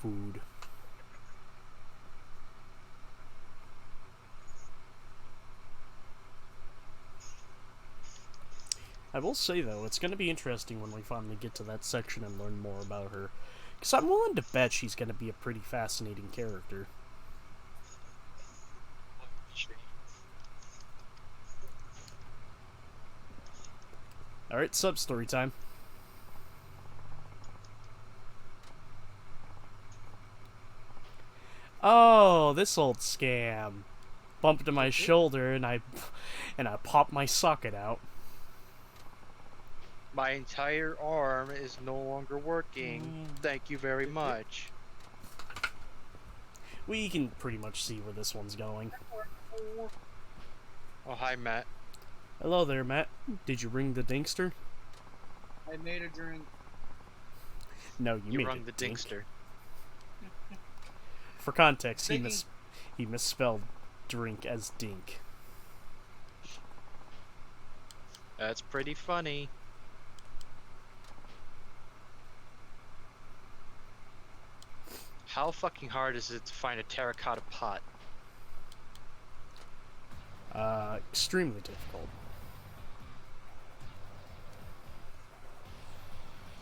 food. I will say, though, it's going to be interesting when we finally get to that section and learn more about her. Because I'm willing to bet she's going to be a pretty fascinating character. Alright, sub-story time. Oh, this old scam. Bump into my shoulder and I pop my socket out. My entire arm is no longer working. Thank you very much. We can pretty much see where this one's going. Oh, hi, Matt. Hello there, Matt. Did you ring the dinkster? I made a drink. No, you made rung a the dink. dinkster. For context, he misspelled drink as dink. That's pretty funny. How fucking hard is it to find a terracotta pot? Extremely difficult.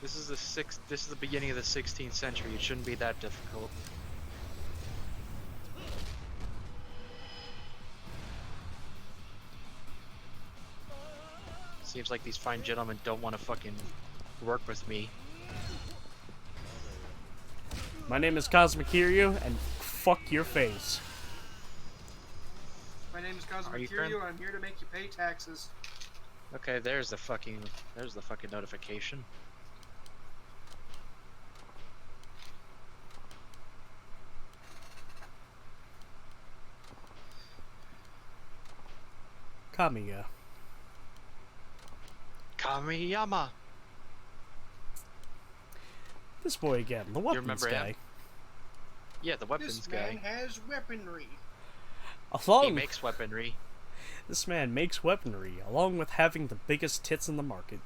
This is the beginning of the 16th century. It shouldn't be that difficult. Seems like these fine gentlemen don't want to fucking work with me. My name is Cosmic Kiryu, and fuck your face. My name is Cosmic Kiryu, and I'm here to make you pay taxes. Okay, there's the fucking notification. Kamiya. Kamiyama. This boy again, the weapons guy. Him? Yeah, the weapons this guy. Man has weaponry. He makes weaponry. This man makes weaponry, along with having the biggest tits in the market.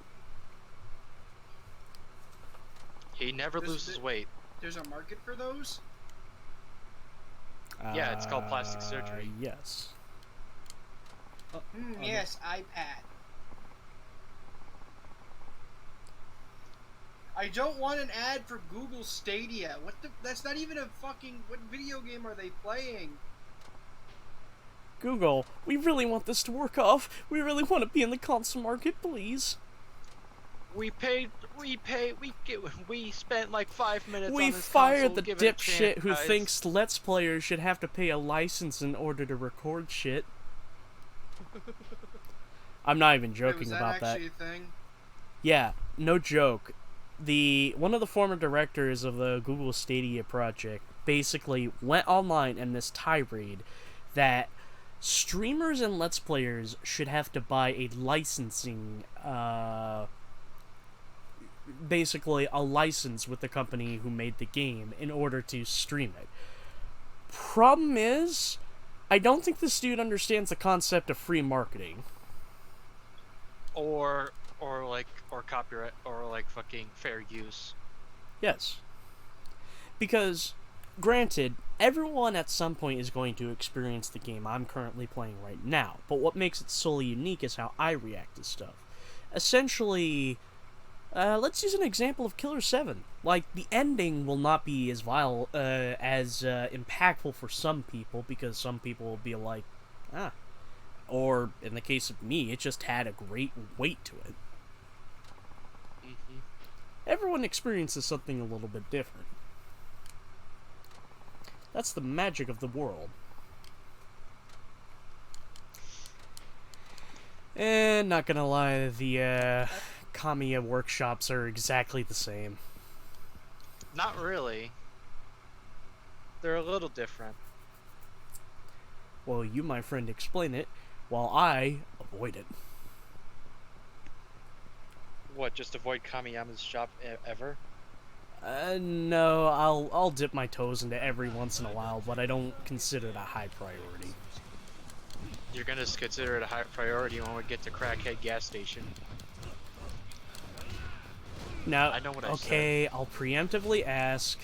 He never loses weight. There's a market for those? Yeah, it's called plastic surgery. Yes. Yes, iPad. I don't want an ad for Google Stadia. That's not even a fucking... What video game are they playing? Google, we really want this to work off. We really want to be in the console market, please. We spent like 5 minutes on this fired console, the dipshit who thinks Let's Players should have to pay a license in order to record shit. I'm not even joking about that. Was that actually a thing? Yeah, no joke. One of the former directors of the Google Stadia project basically went online in this tirade that streamers and Let's Players should have to buy a licensing, basically a license with the company who made the game in order to stream it. Problem is, I don't think this dude understands the concept of free marketing. Or copyright, or like fucking fair use. Yes. Because, granted, everyone at some point is going to experience the game I'm currently playing right now, but what makes it solely unique is how I react to stuff. Essentially, let's use an example of Killer 7. Like, the ending will not be as impactful for some people, because some people will be like, ah. Or, in the case of me, it just had a great weight to it. Everyone experiences something a little bit different. That's the magic of the world. And not gonna lie, the Kamiya workshops are exactly the same. Not really. They're a little different. Well, you, my friend, explain it, while I avoid it. What, just avoid Kamiyama's shop ever? No, I'll dip my toes into every once in a while, but I don't consider it a high priority. You're gonna consider it a high priority when we get to Crackhead gas station. Now, I know what I okay, I'll preemptively ask,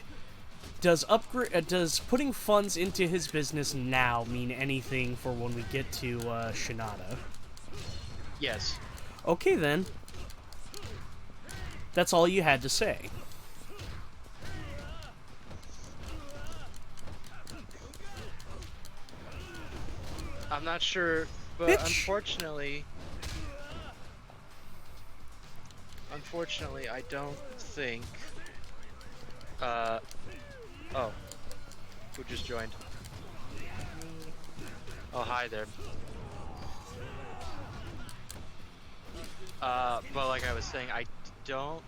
does putting funds into his business now mean anything for when we get to Shinada? Yes. Okay then. That's all you had to say. I'm not sure, but Bitch. unfortunately, I don't think. Oh, who just joined? Oh, hi there. But like I was saying, I don't.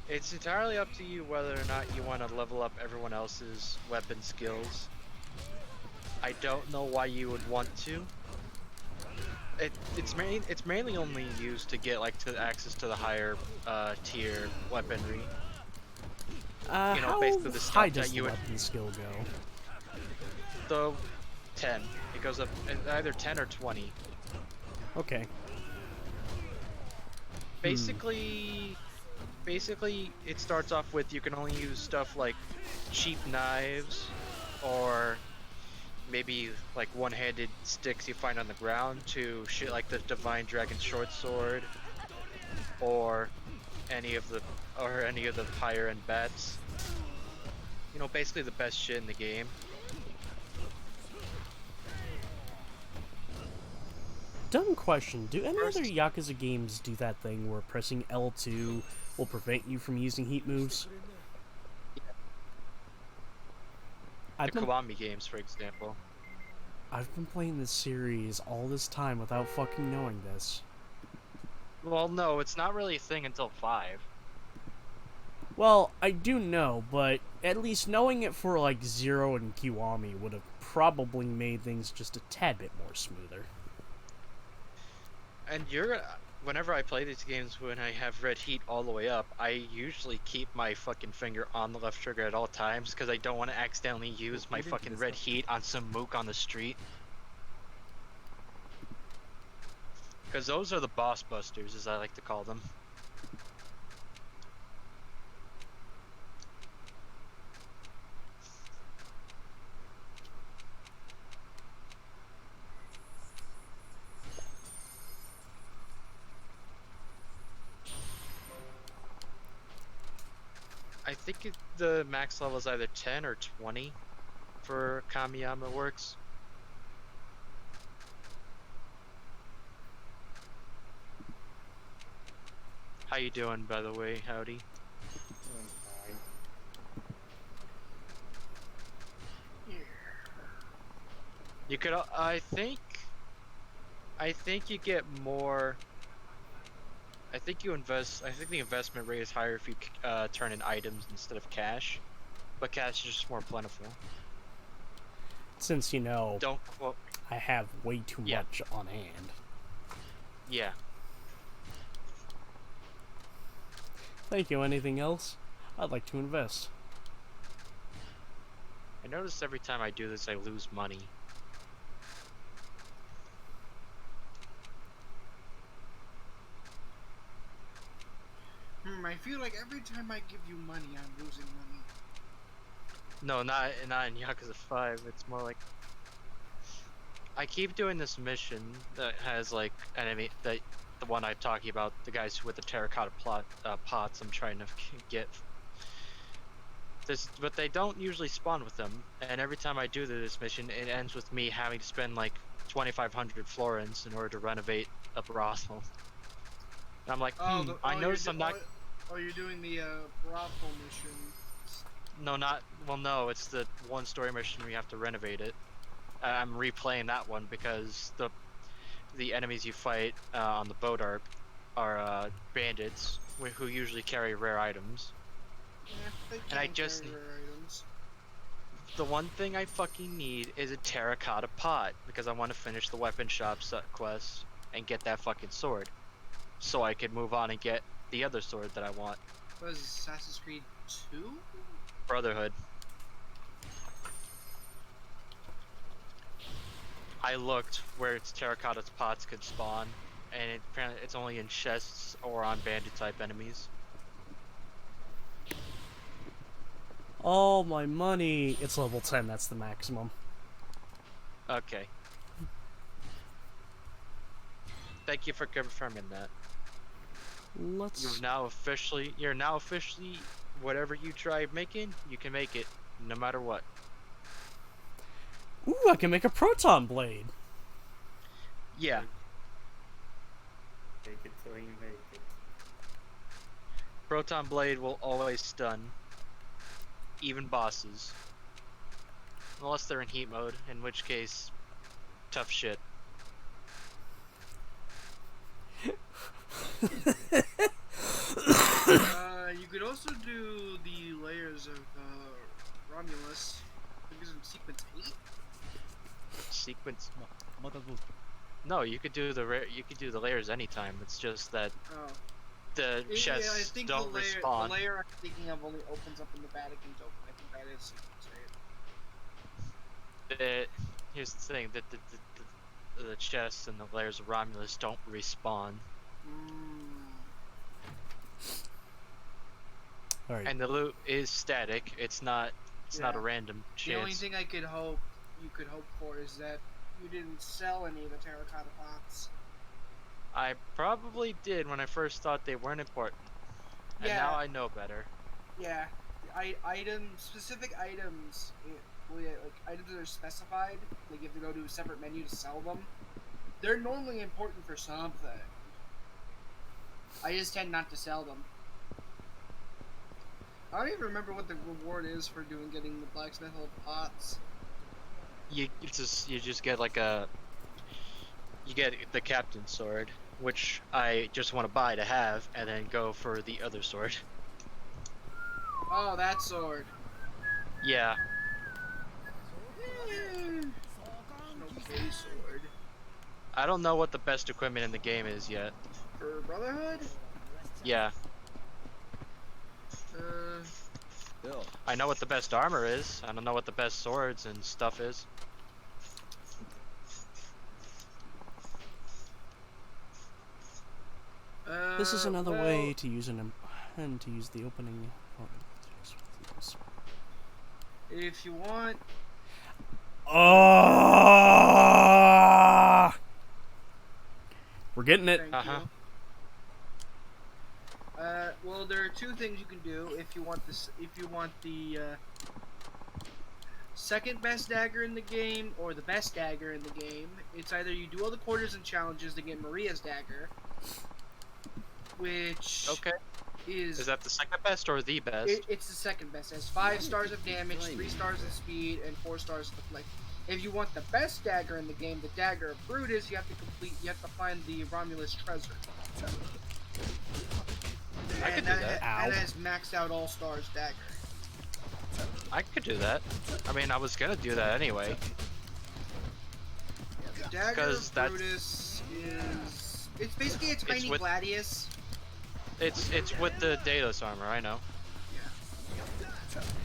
It's entirely up to you whether or not you want to level up everyone else's weapon skills. I don't know why you would want to. It's mainly only used to get like to access to the higher tier weaponry. How basically the high stuff does that the you would. weapon skill go? The 10. It goes up either 10 or 20. Okay. Basically, it starts off with you can only use stuff like cheap knives or maybe like one-handed sticks you find on the ground to shit like the Divine Dragon short sword or any of the higher end bats. Basically the best shit in the game. Dumb question. Do any First- other Yakuza games do that thing where pressing L2 will prevent you from using heat moves? The I've been, Kiwami games, for example. I've been playing this series all this time without fucking knowing this. Well, no, it's not really a thing until 5. Well, I do know, but at least knowing it for like Zero and Kiwami would have probably made things just a tad bit more smoother. And whenever I play these games, when I have red heat all the way up, I usually keep my fucking finger on the left trigger at all times because I don't want to accidentally use my fucking red heat on some mook on the street. Because those are the boss busters, as I like to call them. I think the max level is either 10 or 20 for Kamiyama Works. How you doing, by the way, Howdy? You could, I think you get more. I think the investment rate is higher if you turn in items instead of cash, but cash is just more plentiful. Since, Don't quote. I have way too Yeah. much on hand. Yeah. Thank you. Anything else? I'd like to invest. I notice every time I do this, I lose money. I feel like every time I give you money, I'm losing money. No, not in Yakuza 5. It's more like I keep doing this mission that has like enemy the one I'm talking about, the guys with the terracotta pots. I'm trying to get this, but they don't usually spawn with them. And every time I do this mission, it ends with me having to spend like 2,500 florins in order to renovate a brothel. And I'm like, I noticed I'm not. Oh, you're doing the brothel mission. No, not well. No, it's the one story mission where you have to renovate it. I'm replaying that one because the enemies you fight on the boat are bandits who usually carry rare items. Yeah, they And I can just carry rare items. the one thing I fucking need is a terracotta pot because I want to finish the weapon shop quest and get that fucking sword, so I can move on and get the other sword that I want. What is this, Assassin's Creed 2? Brotherhood. I looked where its terracotta pots could spawn, and it's only in chests or on bandit type enemies. Oh, my money. It's level 10, that's the maximum. Okay. Thank you for confirming that. Let's... You're now officially, whatever you try making, you can make it, no matter what. Ooh, I can make a proton blade. Yeah. Make it till you make it. Proton Blade will always stun, even bosses. Unless they're in heat mode, in which case, tough shit. You could also do the layers of Romulus. I think it's in sequence 8. Sequence. No, you could do the layers anytime. It's just that Oh. the Yeah, I chests think don't the respawn. layer I'm thinking of only opens up when the Vatican's open. I think that is sequence 8. Here's the thing: that the chests and the layers of Romulus don't respawn, Alright. and the loot is static. It's not a random The only chance. thing you could hope for is that you didn't sell any of the terracotta pots. I probably did when I first thought they weren't important, and Yeah. now I know better. Yeah, specific items, like items that are specified, like you have to go to a separate menu to sell them. They're normally important for something. I just tend not to sell them. I don't even remember what the reward is for getting the blacksmith hold pots. You just get you get the captain's sword, which I just want to buy to have, and then go for the other sword. Oh, that sword. Yeah. Okay, sword. I don't know what the best equipment in the game is yet. For Brotherhood? Yeah. Bill. I know what the best armor is. I don't know what the best swords and stuff is. This is another well, way to use the opening. If you want, We're getting it. thank you. Well, there are two things you can do if you want this. If you want the second best dagger in the game or the best dagger in the game, it's either you do all the quarters and challenges to get Maria's dagger, which is that the second best or the best? it's the second best. It has 5 stars of damage, 3 stars of speed, and 4 stars of deflect. If you want the best dagger in the game, the dagger of Brutus, you have to find the Romulus treasure. I could do that. And has maxed out all stars dagger. I could do that. I mean, I was gonna do that anyway. Dagger 'Cause of that's- Brutus is it's basically a tiny with- gladius. It's with the Daedalus armor, I know.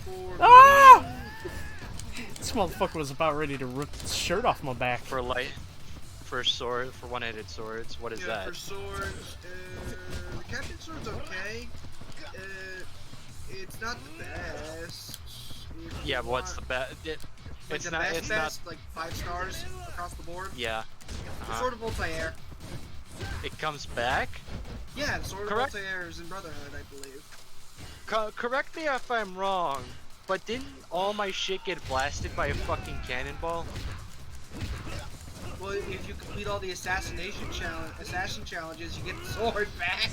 For Ah! This motherfucker was about ready to rip the shirt off my back. For one-handed swords. What is yeah, that? for swords, the captain sword's okay. It's not the best. Yeah, but what's the best? Like It's the not. best, It's best, like 5 stars across the board. Yeah. The Sword of Voltaire. It comes back. Yeah, the Sword Correct. of Voltaire is in Brotherhood, I believe. Correct me if I'm wrong, but didn't all my shit get blasted by a fucking cannonball? Well, if you complete all the assassin challenges, you get the sword back.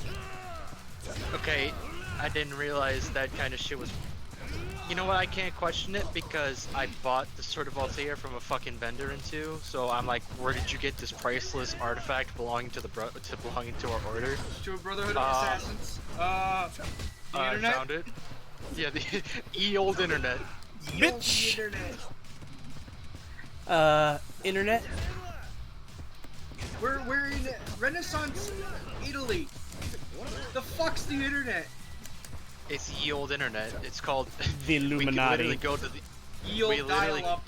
Okay, I didn't realize that kind of shit was. You know what? I can't question it because I bought the Sword of Altair from a fucking vendor in 2. So I'm like, where did you get this priceless artifact belonging to belonging to our order? To a Brotherhood of Assassins. The I internet. found it. Yeah, the old internet. Bitch! The internet. Internet? We're in Renaissance Italy. The fuck's the internet? It's ye old internet. It's called The We could Illuminati. literally go to the Ye old dial-up.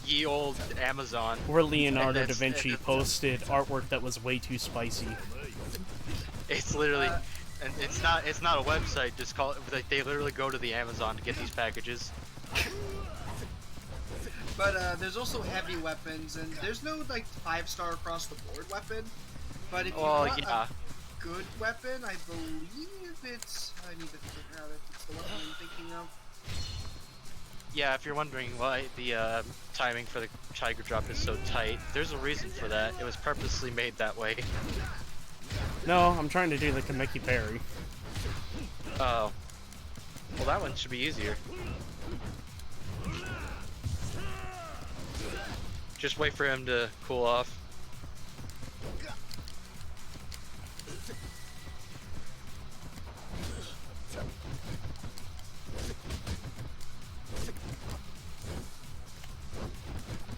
ye old Amazon. Where Leonardo And da it's- Vinci and it's- posted artwork that was way too spicy. It's literally And it's not a website. Just call it. Like they literally go to the Amazon to get these packages. But there's also heavy weapons, and there's no like 5-star across the board weapon. But if you Well, want yeah. a good weapon, I believe it's. I need to figure out if it's the weapon I'm thinking of. Yeah, if you're wondering why the timing for the Tiger Drop is so tight, there's a reason for that. It was purposely made that way. No, I'm trying to do the Kameki parry. Oh. Well, that one should be easier. Just wait for him to cool off.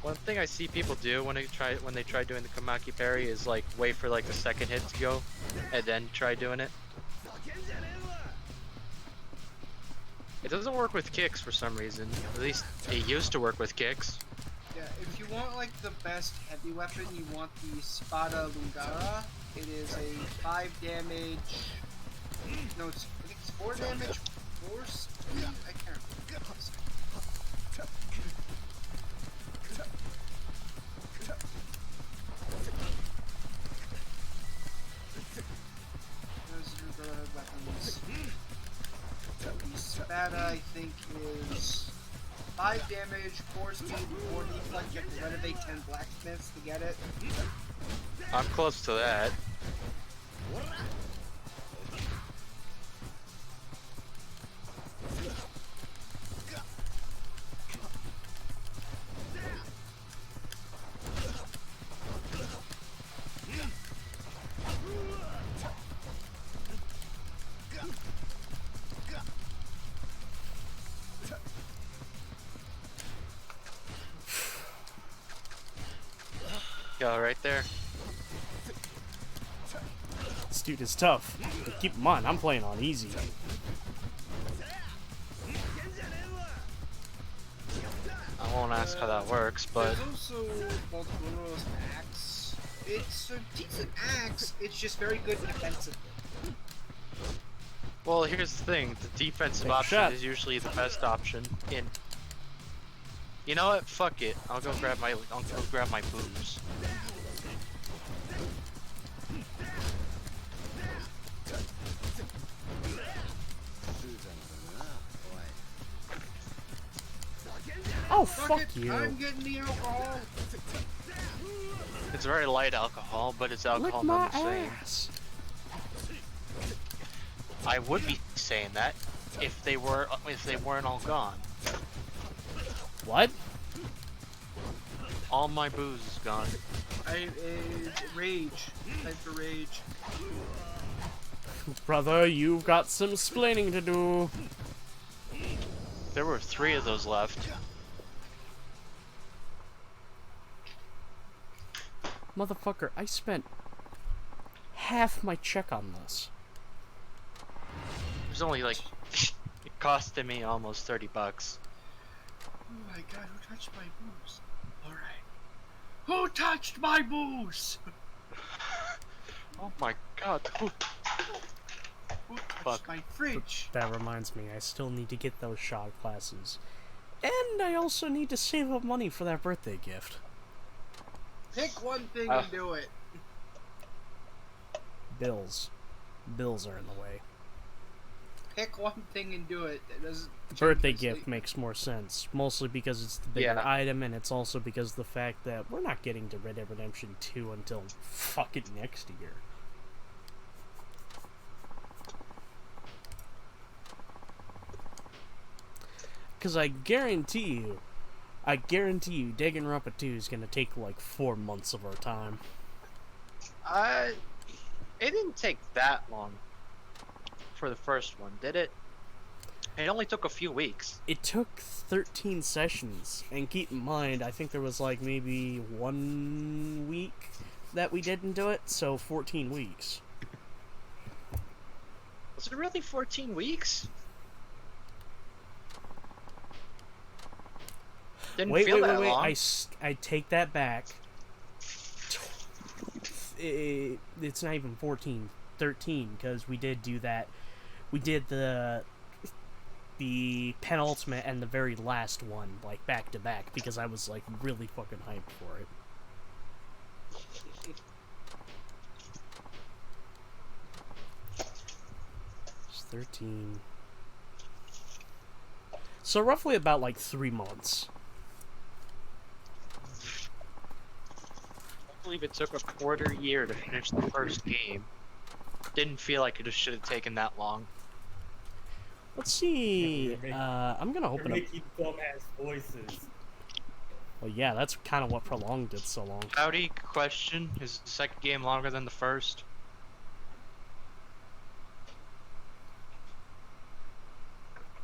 One thing I see people do when they try doing the Kamaki parry is like wait for like the second hit to go, and then try doing it. It doesn't work with kicks for some reason. At least it used to work with kicks. Yeah, if you want like the best heavy weapon, you want the Spada Lungara. It is a 5 damage. No, I think it's 4 damage, 4 speed. I can't remember. Those are the weapons. The Spada, I think, is 5 damage, 4 speed, 4 deflect. You have to renovate 10 blacksmiths to get it. I'm close to that. Go right there. This dude is tough. But keep in mind, I'm playing on easy. I won't ask how that works, but There's also Baltimore's axe. It's a decent axe, it's just very good defensively. well, here's the thing: the defensive Take a option shot. is usually the best option. In you know what? Fuck it. I'll go grab my booze. Oh, Fuck fuck it, you. I'm getting the alcohol. It's very light alcohol, but it's alcohol Lick my none the same. ass. I would be saying that if they weren't all gone. What? All my booze is gone. Rage. Time for rage. Brother, you've got some explaining to do. There were 3 of those left. Motherfucker, I spent half my check on this. There's only like it costed me almost $30. Oh my god, who touched my booze? Alright. Who touched my booze? Oh my god. Ooh. Who touched Fuck. my fridge? That reminds me, I still need to get those shot classes. And I also need to save up money for that birthday gift. Pick one thing and do it. Bills. Bills are in the way. Pick one thing and do it. It doesn't. The change birthday my gift sleep. makes more sense, mostly because it's the bigger Yeah. item, and it's also because of the fact that we're not getting to Red Dead Redemption 2 until fucking next year. Because I guarantee you, Danganronpa 2 is gonna take like 4 months of our time. It didn't take that long for the first one, did it? It only took a few weeks. It took 13 sessions, and keep in mind, I think there was like maybe 1 week that we didn't do it, so 14 weeks. Was it really 14 weeks? Didn't feel that long. I take that back. It's not even 14. 13 because we did do that. We did the penultimate and the very last one like back to back because I was like really fucking hyped for it. It's 13. So roughly about like 3 months. I believe it took a quarter year to finish the first game. Didn't feel like it should have taken that long. Let's see. Yeah, I'm gonna They're open up. making dumbass voices. Well, yeah, that's kind of what prolonged it so long. Howdy, question: is the second game longer than the first?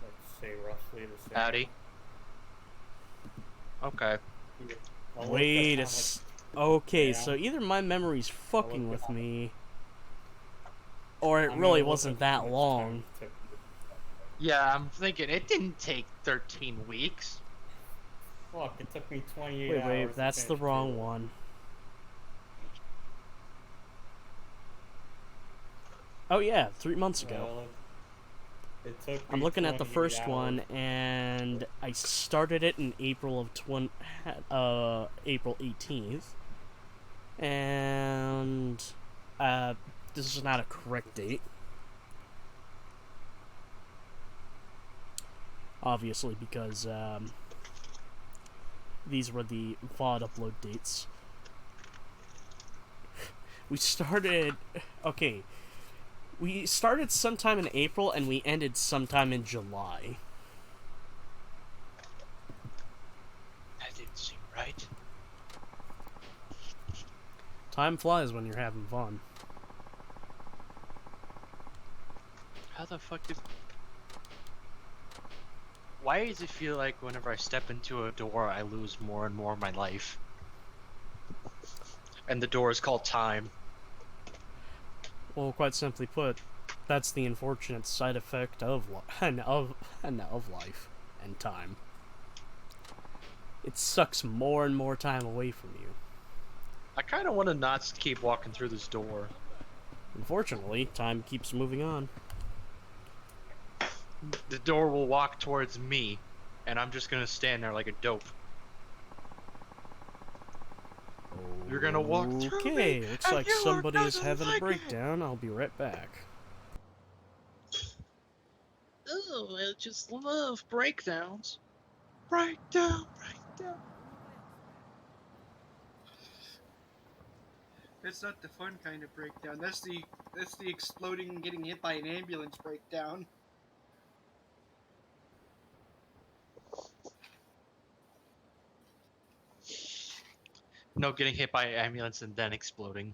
Let's say roughly the same. Howdy. Okay. Yeah. I'll look Wait up a how s- Okay, Yeah. so either my memory's fucking look with up. me, or it I'm really gonna look wasn't up how that much long. time it took me to- Yeah, I'm thinking it didn't take 13 weeks. Fuck, it took me 28 Wait, hours. that's to the finish wrong two. one. Oh yeah, 3 months ago. Well, it took I'm me looking at the 28 first hours. one, and I started it in April of April 18th, and this is not a correct date, obviously, because these were the VOD upload dates. We started. Okay. We started sometime in April and we ended sometime in July. That didn't seem right. Time flies when you're having fun. How the fuck did... Why does it feel like whenever I step into a door, I lose more and more of my life? And the door is called time. Well, quite simply put, that's the unfortunate side effect of of life and time. It sucks more and more time away from you. I kind of want to not keep walking through this door. Unfortunately, time keeps moving on. The door will walk towards me, and I'm just gonna stand there like a dope. You're gonna walk through me, Okay, looks and like you are somebody is gonna having a like it. breakdown. I'll be right back. Oh, I just love breakdowns. Breakdown, breakdown. That's not the fun kind of breakdown. That's the exploding and getting hit by an ambulance breakdown. No, getting hit by an ambulance and then exploding.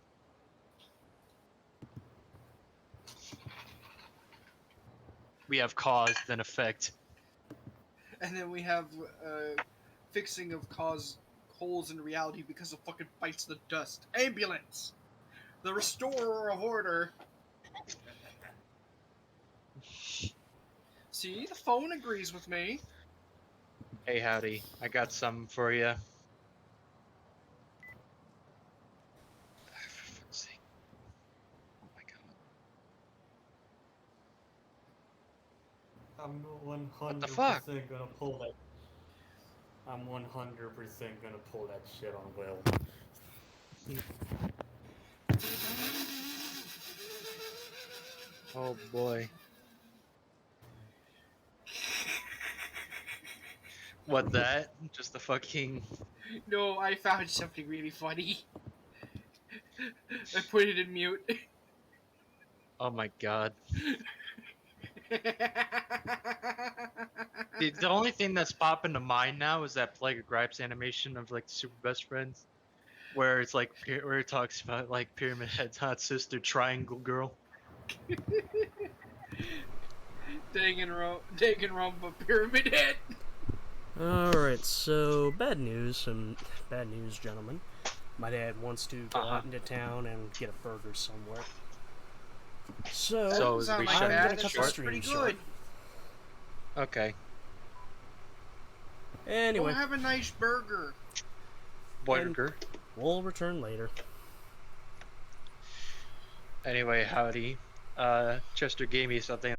We have cause then effect. And then we have fixing of cause holes in reality because of fucking bites the dust. Ambulance! The restorer of order. See, the phone agrees with me. Hey, howdy. I got something for you. For fuck's sake. Oh my god. I'm 100% the fuck? gonna pull that. I'm 100% gonna pull that shit on Will. Oh boy. What that? Just a fucking... No, I found something really funny. I put it in mute. Oh my god. The only thing that's popping to mind now is that Plague of Gripes animation of like the Super Best Friends, where it's like where it talks about like Pyramid Head's hot sister Triangle Girl. Danganronpa Pyramid Head. Alright, so bad news, gentlemen. My dad wants to go Uh-huh. out into town and get a burger somewhere. So, That So doesn't sound we like shut bad. it That short. sounds Stream pretty short. good. Okay. anyway, Go have a nice burger. Burger. we'll return later. Anyway, howdy. Chester gave me something